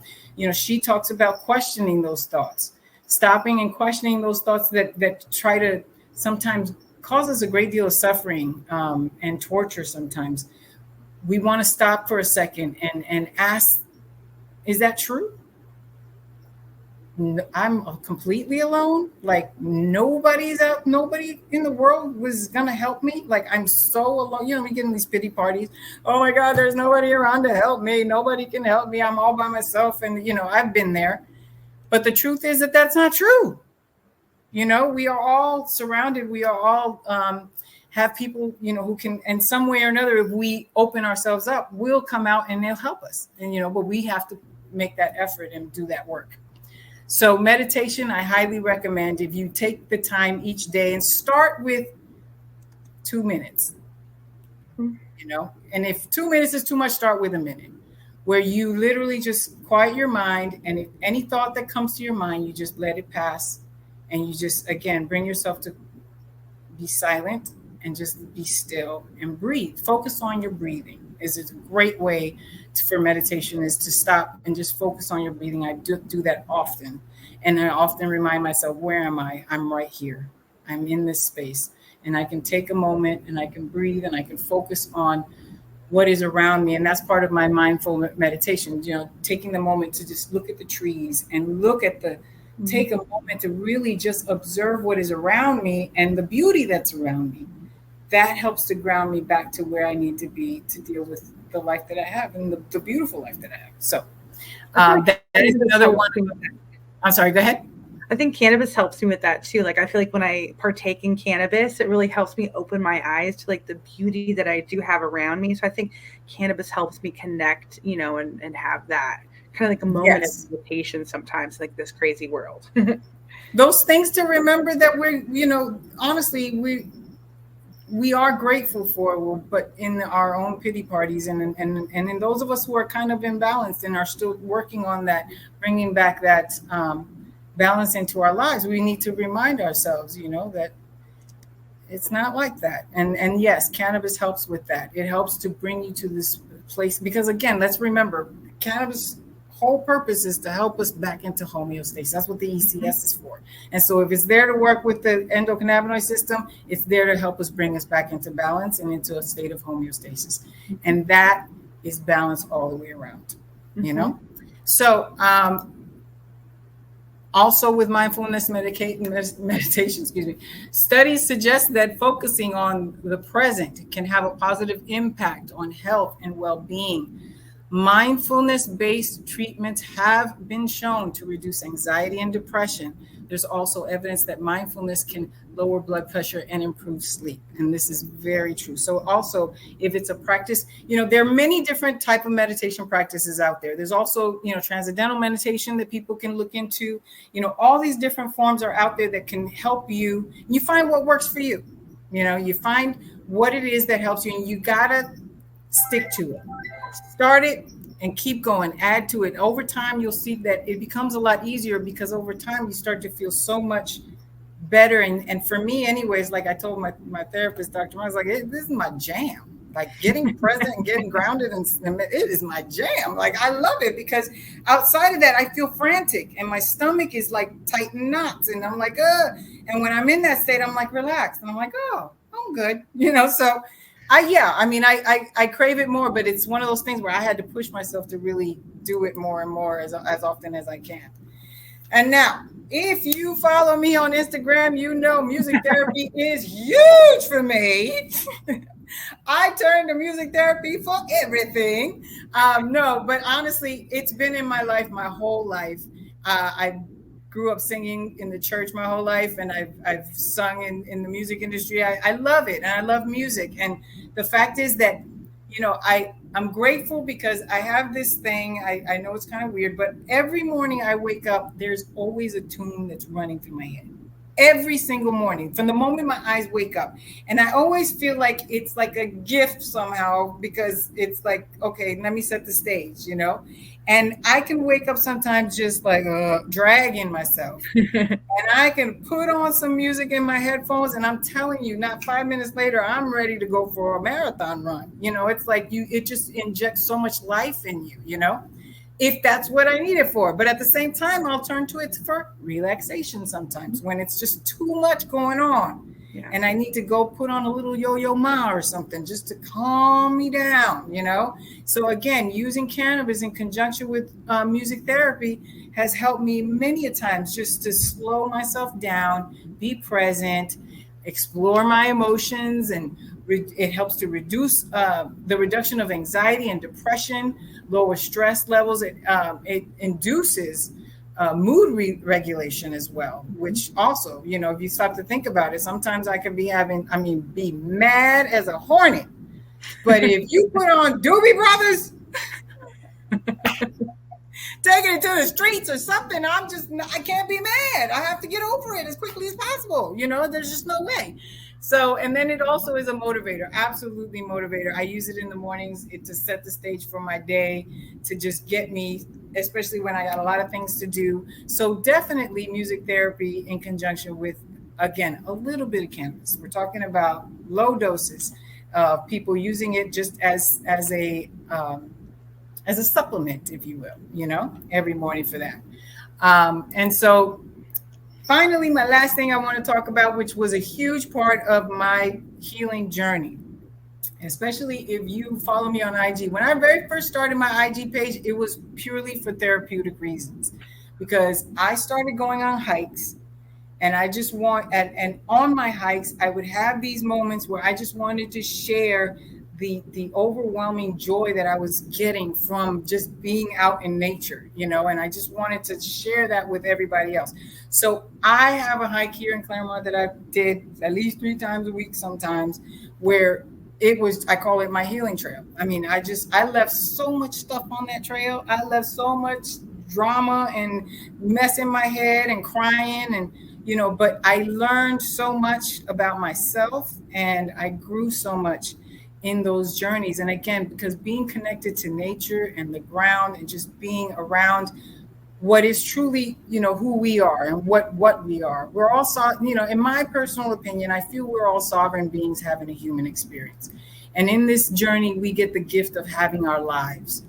She talks about questioning those thoughts, stopping and questioning those thoughts that try to sometimes causes a great deal of suffering and torture. Sometimes we want to stop for a second and ask, is that true? I'm completely alone. Like nobody in the world was going to help me. Like I'm so alone. We get in these pity parties. Oh my God, there's nobody around to help me. Nobody can help me. I'm all by myself. And, I've been there. But the truth is that that's not true. We are all surrounded. We are all have people, who can, in some way or another, if we open ourselves up, we'll come out and they'll help us. And, but we have to make that effort and do that work. So meditation, I highly recommend if you take the time each day and start with 2 minutes, and if 2 minutes is too much, start with a minute, where you literally just quiet your mind. And if any thought that comes to your mind, you just let it pass. And you just, again, bring yourself to be silent and just be still and breathe. Focus on your breathing is a great way for meditation, is to stop and just focus on your breathing. I do that often. And I often remind myself, where am I? I'm right here. I'm in this space. And I can take a moment and I can breathe and I can focus on what is around me. And that's part of my mindful meditation, taking the moment to just look at the trees and look at take a moment to really just observe what is around me and the beauty that's around me. That helps to ground me back to where I need to be to deal with the life that I have and the beautiful life that I have. So that is another one. I'm sorry, go ahead. I think cannabis helps me with that too. Like I feel like when I partake in cannabis, it really helps me open my eyes to like the beauty that I do have around me. So I think cannabis helps me connect, and have that kind of like a moment of meditation sometimes, like this crazy world. Those things to remember that we're, honestly, we are grateful for, but in our own pity parties and in those of us who are kind of imbalanced and are still working on that, bringing back that balance into our lives, we need to remind ourselves, that it's not like that. And yes, cannabis helps with that. It helps to bring you to this place because, again, let's remember, cannabis whole purpose is to help us back into homeostasis. That's what the ECS is for. And so if it's there to work with the endocannabinoid system, it's there to help us bring us back into balance and into a state of homeostasis. And that is balance all the way around, So also with mindfulness meditation, studies suggest that focusing on the present can have a positive impact on health and well-being. Mindfulness-based treatments have been shown to reduce anxiety and depression. There's also evidence that mindfulness can lower blood pressure and improve sleep. And this is very true. So also, if it's a practice, there are many different type of meditation practices out there. There's also, transcendental meditation that people can look into. All these different forms are out there that can help you. You find what works for you. You find what it is that helps you, and you gotta stick to it. Start it and keep going. Add to it. Over time, you'll see that it becomes a lot easier because over time you start to feel so much better. And for me, anyways, like I told my therapist, Dr. I was like, this is my jam. Like getting present and getting grounded, and it is my jam. Like I love it because outside of that, I feel frantic and my stomach is like tight knots, and I'm like, and when I'm in that state, I'm like relaxed, and I'm like, oh, I'm good, So I crave it more, but it's one of those things where I had to push myself to really do it more and more as often as I can. And now, If you follow me on Instagram, you know music therapy is huge for me. I turn to music therapy for everything. No, but honestly, it's been in my life my whole life. I grew up singing in the church my whole life, and I've sung in the music industry. I love it, and I love music. And the fact is that, I'm grateful because I have this thing. I know it's kind of weird, but every morning I wake up, there's always a tune that's running through my head. Every single morning, from the moment my eyes wake up. And I always feel like it's like a gift somehow, because it's like, okay, let me set the stage, And I can wake up sometimes just like dragging myself. And I can put on some music in my headphones, and I'm telling you, not 5 minutes later, I'm ready to go for a marathon run. It's like it just injects so much life in you, if that's what I need it for. But at the same time, I'll turn to it for relaxation sometimes when it's just too much going on. Yeah. And I need to go put on a little yo-yo ma or something just to calm me down, So again, using cannabis in conjunction with music therapy has helped me many a times just to slow myself down, be present, explore my emotions, and it helps to reduce the reduction of anxiety and depression, lower stress levels. It induces mood regulation as well, which also, if you stop to think about it, sometimes I can be be mad as a hornet. But if you put on Doobie Brothers, taking it to the streets or something, I can't be mad. I have to get over it as quickly as possible. There's just no way. So, and then it also is a motivator, absolutely motivator. I use it in the mornings to set the stage for my day, to just get me, especially when I got a lot of things to do. So definitely music therapy in conjunction with, again, a little bit of cannabis. We're talking about low doses of people using it just as a supplement, if you will, every morning for that. And so finally, my last thing I want to talk about, which was a huge part of my healing journey, especially if you follow me on IG. When I very first started my IG page, it was purely for therapeutic reasons, because I started going on hikes, and I just and on my hikes, I would have these moments where I just wanted to share the overwhelming joy that I was getting from just being out in nature, and I just wanted to share that with everybody else. So I have a hike here in Claremont that I did at least 3 times a week sometimes, where I call it my healing trail. I left so much stuff on that trail. I left so much drama and mess in my head and crying, and but I learned so much about myself, and I grew so much in those journeys. And again, because being connected to nature and the ground, and just being around what is truly, who we are and what we are. We're all, in my personal opinion, I feel we're all sovereign beings having a human experience. And in this journey, we get the gift of having our lives.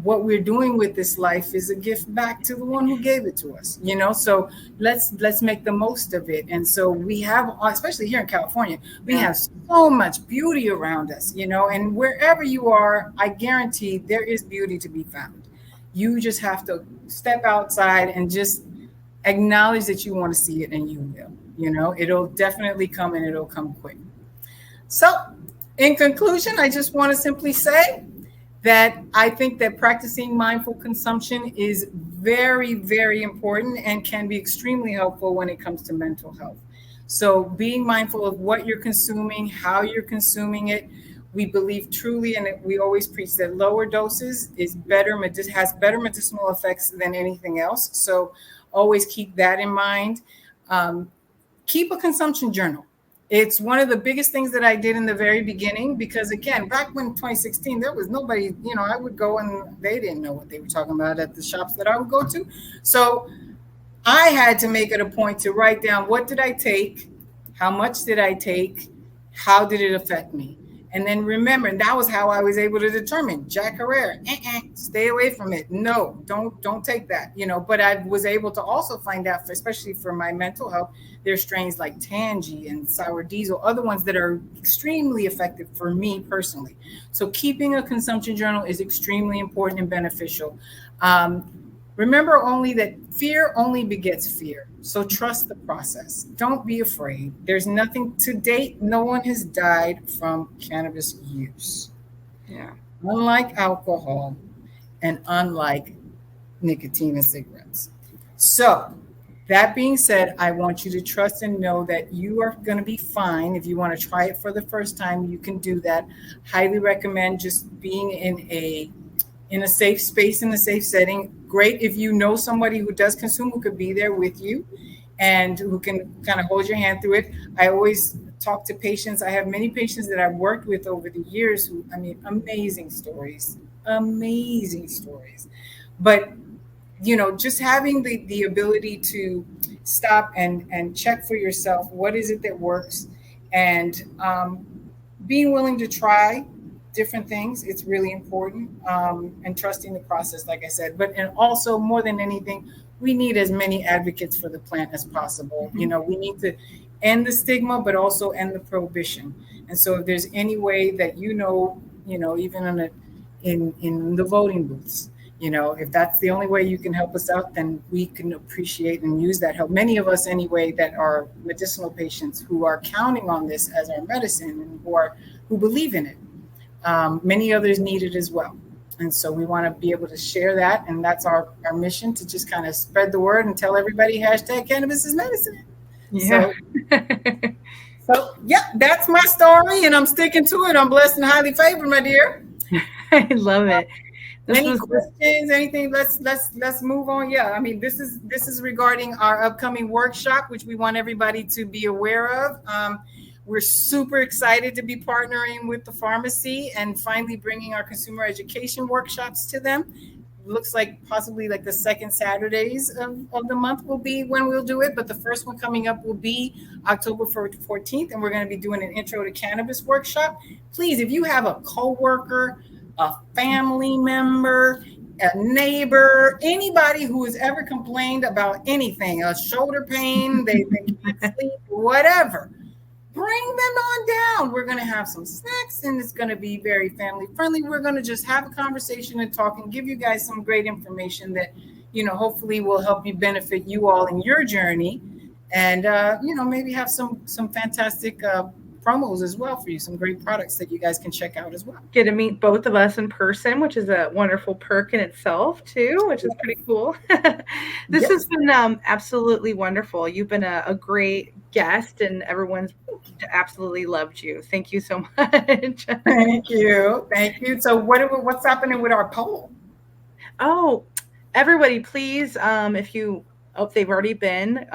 What we're doing with this life is a gift back to the one who gave it to us, so let's make the most of it. And so we have, especially here in California, we have so much beauty around us, and wherever you are, I guarantee there is beauty to be found. You just have to step outside and just acknowledge that you want to see it, and you will, it'll definitely come, and it'll come quick. So in conclusion, I just want to simply say that I think that practicing mindful consumption is very, very important and can be extremely helpful when it comes to mental health. So being mindful of what you're consuming, how you're consuming it. We believe truly, and we always preach, that lower doses has better medicinal effects than anything else. So always keep that in mind. Keep a consumption journal. It's one of the biggest things that I did in the very beginning, because again, back when 2016, there was nobody, I would go and they didn't know what they were talking about at the shops that I would go to. So I had to make it a point to write down, what did I take? How much did I take? How did it affect me? And then remember, and that was how I was able to determine Jack Herrera, stay away from it. No, don't take that, but I was able to also find out, especially for my mental health, there's strains like Tangy and Sour Diesel, other ones that are extremely effective for me personally. So keeping a consumption journal is extremely important and beneficial. Remember only that fear only begets fear. So trust the process. Don't be afraid. There's nothing to date. No one has died from cannabis use. Yeah. Unlike alcohol and unlike nicotine and cigarettes. So that being said, I want you to trust and know that you are going to be fine. If you want to try it for the first time, you can do that. Highly recommend just being in a safe space, in a safe setting. Great if you know somebody who does consume, who could be there with you and who can kind of hold your hand through it. I always talk to patients. I have many patients that I've worked with over the years who, I mean, amazing stories. But, you know, just having the ability to stop and check for yourself, what is it that works? And being willing to try different things, it's really important, and trusting the process, like I said. But and also, more than anything, we need as many advocates for the plant as possible. You know, we need to end the stigma, but also end the prohibition. And so, if there's any way that even in the voting booths, you know, if that's the only way you can help us out, then we can appreciate and use that help. Many of us, anyway, that are medicinal patients who are counting on this as our medicine and who believe in it. Many others need it as well. And so we want to be able to share that. And that's our mission, to just kind of spread the word and tell everybody #cannabis is medicine. Yeah. So yeah, that's my story, and I'm sticking to it. I'm blessed and highly favored, my dear. I love it. Any questions? Anything? Let's move on. Yeah, I mean, this is regarding our upcoming workshop, which we want everybody to be aware of. We're super excited to be partnering with the pharmacy and finally bringing our consumer education workshops to them. Looks like possibly like the second Saturdays of the month will be when we'll do it, but the first one coming up will be October 14th, and we're going to be doing an intro to cannabis workshop. Please, if you have a coworker, a family member, a neighbor, anybody who has ever complained about anything, a shoulder pain, they can't sleep, whatever, bring them on down. We're going to have some snacks, and it's going to be very family friendly. We're going to just have a conversation and talk and give you guys some great information that, you know, hopefully will help you benefit you all in your journey. And, maybe have some fantastic promos as well for you, some great products that you guys can check out as well. Get to meet both of us in person, which is a wonderful perk in itself too, which is pretty cool. This has been absolutely wonderful. You've been a great guest, and everyone's absolutely loved you. Thank you so much. Thank you. So what's happening with our poll? Oh, everybody, please, if they've already been,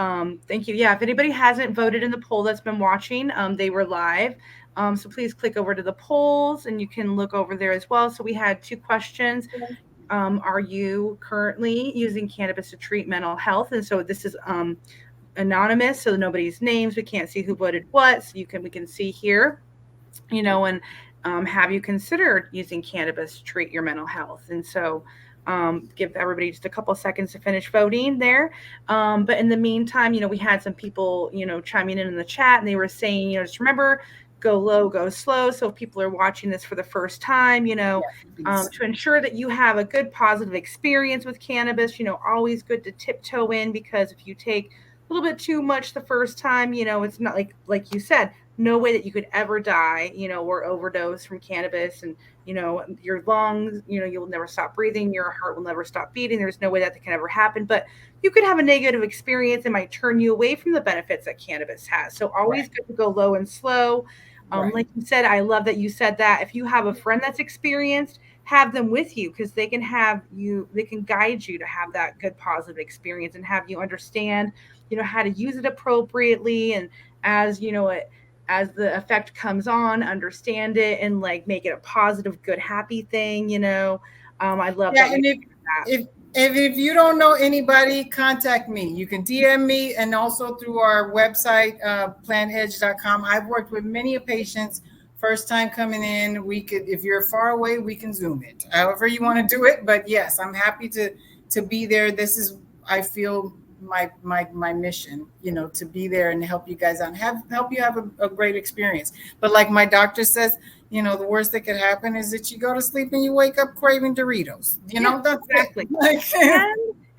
thank you. Yeah, if anybody hasn't voted in the poll that's been watching, they were live. So please click over to the polls, and you can look over there as well. So we had 2 questions. Are you currently using cannabis to treat mental health? And so this is anonymous, so nobody's names. We can't see who voted what. So we can see here, and have you considered using cannabis to treat your mental health? And so give everybody just a couple seconds to finish voting there. But in the meantime, we had some people, chiming in the chat, and they were saying, just remember, go low, go slow. So if people are watching this for the first time, to ensure that you have a good positive experience with cannabis, always good to tiptoe in, because if you take a little bit too much the first time, it's not like you said, no way that you could ever die, or overdose from cannabis, and, your lungs, you'll never stop breathing, your heart will never stop beating. There's no way that can ever happen, but you could have a negative experience and might turn you away from the benefits that cannabis has. So always good to go low and slow. Like you said, I love that you said that. If you have a friend that's experienced, have them with you, because they can guide you to have that good positive experience and have you understand, how to use it appropriately. And as as the effect comes on, understand it and make it a positive, good, happy thing. I love that. And if you don't know anybody, contact me. You can DM me, and also through our website, plantedge.com. I've worked with many patients. First time coming in, if you're far away, we can Zoom it. However you want to do it. But yes, I'm happy to be there. This is, I feel, my mission, to be there and help you guys out, help you have a great experience. But like my doctor says, the worst that could happen is that you go to sleep and you wake up craving Doritos. That's exactly.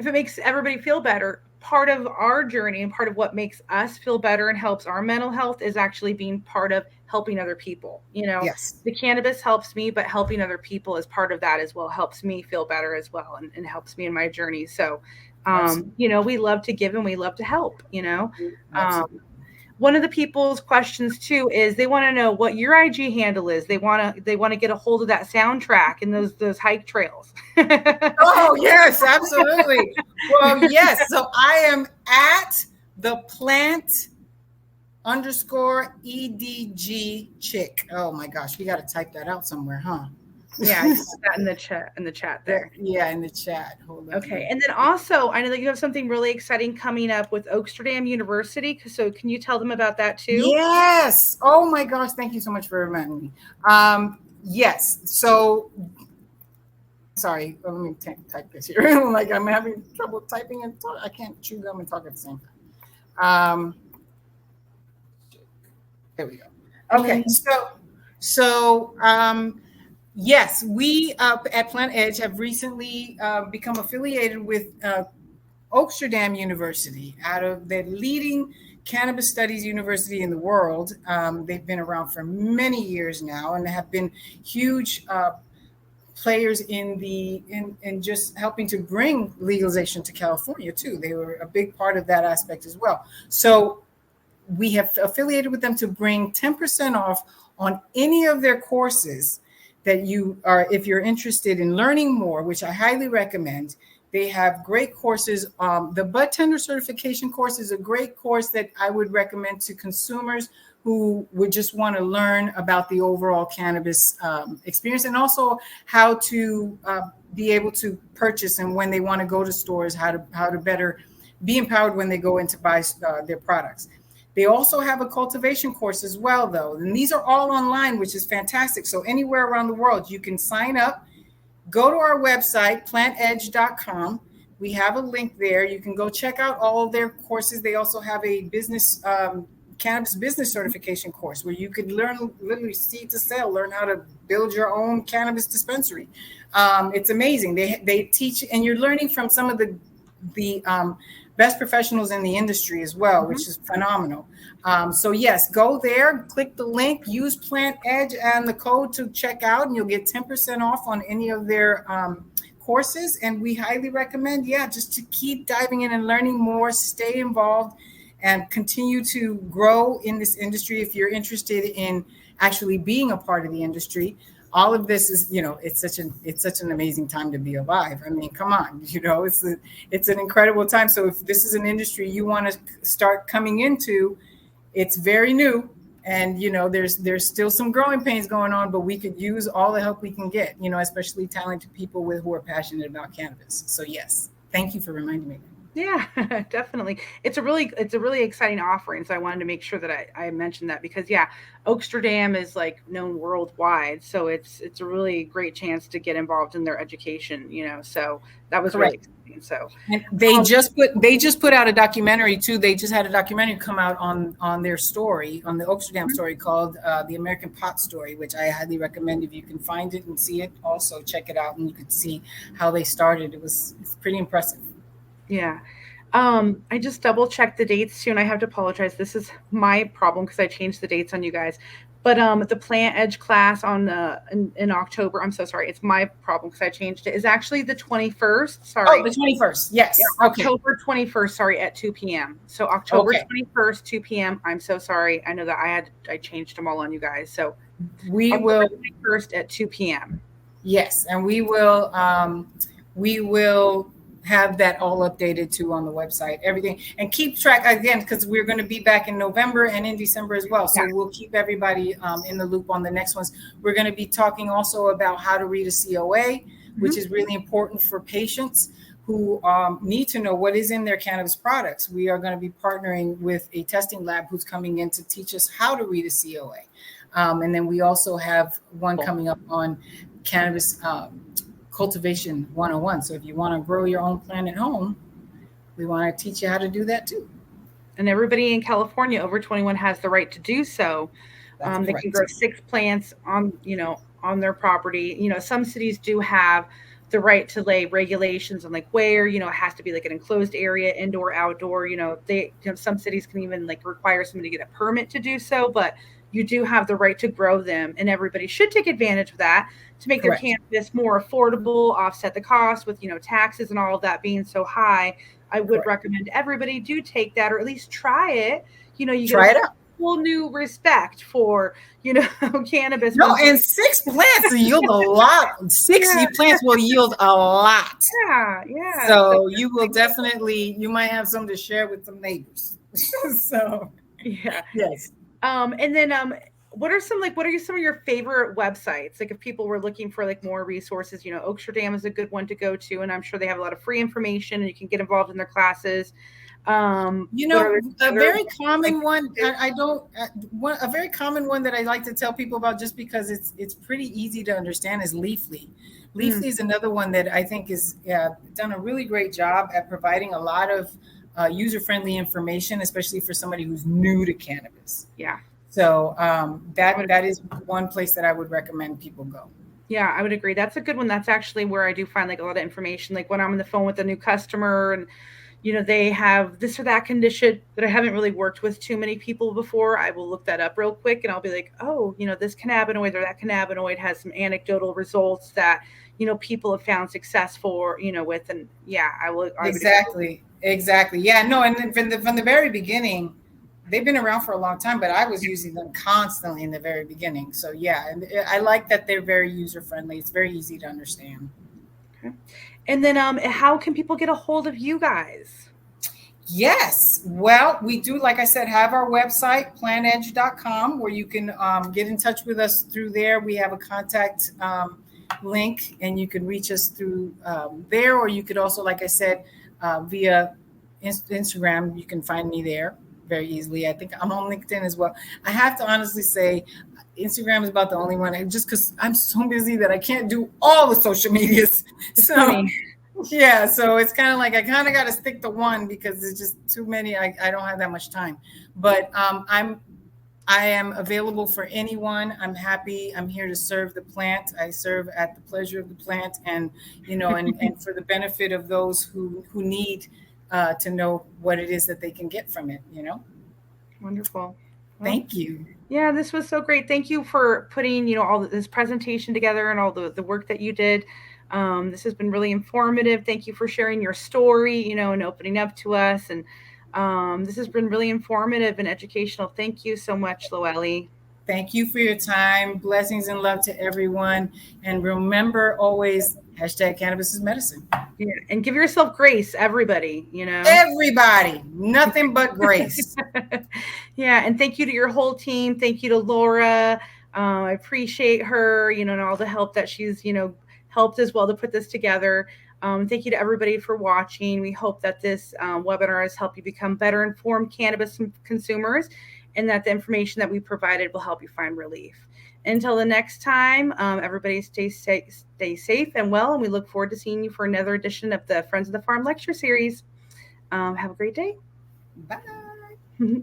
if it makes everybody feel better, part of our journey and part of what makes us feel better and helps our mental health is actually being part of helping other people. Yes. The cannabis helps me, but helping other people is part of that as well, helps me feel better as well, and helps me in my journey. So, we love to give and we love to help. Absolutely. One of the people's questions too is they want to know what your IG handle is. They want to get a hold of that soundtrack and those hike trails. Oh, yes, absolutely. Well, yes. So I am at the Plant _EDG chick. Oh my gosh, we got to type that out somewhere, huh? Yeah, you put that in the chat there. Yeah, in the chat. Hold on. Okay, and then also I know that you have something really exciting coming up with Oaksterdam University. So can you tell them about that too? Yes. Oh my gosh, thank you so much for reminding me. Yes. So sorry, let me type this here. Like I'm having trouble typing and talk. I can't chew gum and talk at the same time. There we go. Okay, so yes, we at Plant Edge have recently become affiliated with Oaksterdam University, out of the leading cannabis studies university in the world. They've been around for many years now and have been huge players in just helping to bring legalization to California too. They were a big part of that aspect as well. So we have affiliated with them to bring 10% off on any of their courses that you are, if you're interested in learning more, which I highly recommend. They have great courses. The Bud Tender Certification course is a great course that I would recommend to consumers who would just want to learn about the overall cannabis experience, and also how to be able to purchase, and when they want to go to stores, how to better be empowered when they go in to buy their products. They also have a cultivation course as well, though. And these are all online, which is fantastic. So anywhere around the world, you can sign up. Go to our website, plantedge.com. We have a link there. You can go check out all of their courses. They also have a cannabis business certification course where you could learn literally seed to sale, learn how to build your own cannabis dispensary. It's amazing. They teach, and you're learning from some of the best professionals in the industry as well, which is phenomenal. So yes, go there, click the link, use Plant Edge and the code to check out, and you'll get 10% off on any of their courses. And we highly recommend, just to keep diving in and learning more, stay involved, and continue to grow in this industry. If you're interested in actually being a part of the industry, all of this is, it's such an amazing time to be alive. I mean, come on, it's an incredible time. So if this is an industry you want to start coming into, it's very new, and there's still some growing pains going on, but we could use all the help we can get, especially talented people who are passionate about cannabis. So yes, thank you for reminding me. Yeah, definitely. It's a really exciting offering. So I wanted to make sure that I mentioned that, because Oaksterdam is like known worldwide. So it's a really great chance to get involved in their education, so that was really exciting. So and they just put out a documentary too. They just had a documentary come out on their story, on the Oaksterdam story, called The American Pot Story, which I highly recommend. If you can find it and see it, also check it out, and you could see how they started. It's pretty impressive. Yeah. I just double checked the dates too, and I have to apologize. This is my problem because I changed the dates on you guys. But the Plant Edge class in October, I'm so sorry, it's my problem because I changed it, is actually the 21st. Sorry. Oh, the 21st. Yes. Yeah, October 21st, sorry, at 2 p.m. So October 21st, 2 p.m. I'm so sorry. I know that I changed them all on you guys. So we will 21st at 2 p.m. Yes, and we will have that all updated too on the website, everything, and keep track again, because we're going to be back in November and in December as well. So we'll keep everybody in the loop on the next ones. We're going to be talking also about how to read a COA, which is really important for patients who need to know what is in their cannabis products. We are going to be partnering with a testing lab who's coming in to teach us how to read a COA. And then we also have one coming up on cannabis cultivation 101. So if you want to grow your own plant at home, we want to teach you how to do that too. And everybody in California over 21 has the right to do so. They can grow 6 plants on their property. Some cities do have the right to lay regulations on like where, it has to be like an enclosed area, indoor, outdoor, some cities can even like require somebody to get a permit to do so, but you do have the right to grow them, and everybody should take advantage of that to make their Correct. cannabis more affordable, offset the cost with, taxes and all of that being so high. I would Correct. recommend everybody do take that, or at least try it. You get Try a it out. whole new respect for, cannabis. No, and 6 plants yield a lot. 60 Yeah. plants will yield a lot. Yeah. So you will definitely, you might have some to share with some neighbors. So Yeah. yes. And then what are some of your favorite websites? Like if people were looking for like more resources, Oaksterdam is a good one to go to, and I'm sure they have a lot of free information and you can get involved in their classes. A very common one. A very common one that I like to tell people about, just because it's pretty easy to understand, is Leafly. Leafly is another one that I think is done a really great job at providing a lot of user-friendly information, especially for somebody who's new to cannabis. Yeah. So that is one place that I would recommend people go. Yeah, I would agree. That's a good one. That's actually where I do find like a lot of information. Like when I'm on the phone with a new customer and they have this or that condition that I haven't really worked with too many people before, I will look that up real quick and I'll be like, oh, this cannabinoid or that cannabinoid has some anecdotal results that, people have found success for, with, and yeah, Exactly. Yeah, no, and from the very beginning, they've been around for a long time, but I was using them constantly in the very beginning. So yeah, and I like that they're very user friendly. It's very easy to understand. Okay. And then how can people get a hold of you guys? Yes. Well, we do, like I said, have our website, plantedg.com, where you can get in touch with us through there. We have a contact link, and you can reach us through there, or you could also, like I said, via Instagram, you can find me there very easily. I think I'm on LinkedIn as well. I have to honestly say, Instagram is about the only one, just because I'm so busy that I can't do all the social medias. So yeah, so it's kind of like I kind of got to stick to one because it's just too many. I don't have that much time, but I am available for anyone. I'm happy. I'm here to serve the plant. I serve at the pleasure of the plant, and and for the benefit of those who need to know what it is that they can get from it. Wonderful. Well, thank you. Yeah, this was so great. Thank you for putting all this presentation together and all the work that you did. This has been really informative. Thank you for sharing your story, and opening up to us. And this has been really informative and educational. Thank you so much, Loely. Thank you for your time. Blessings and love to everyone. And remember always, #cannabis is medicine. Yeah, and give yourself grace, everybody, Everybody, nothing but grace. Yeah, and thank you to your whole team. Thank you to Laura. I appreciate her, and all the help that she's, helped as well to put this together. Thank you to everybody for watching. We hope that this webinar has helped you become better informed cannabis consumers, and that the information that we provided will help you find relief. Until the next time, everybody stay safe and well, and we look forward to seeing you for another edition of the Friends of the Farm Lecture Series. Have a great day. Bye.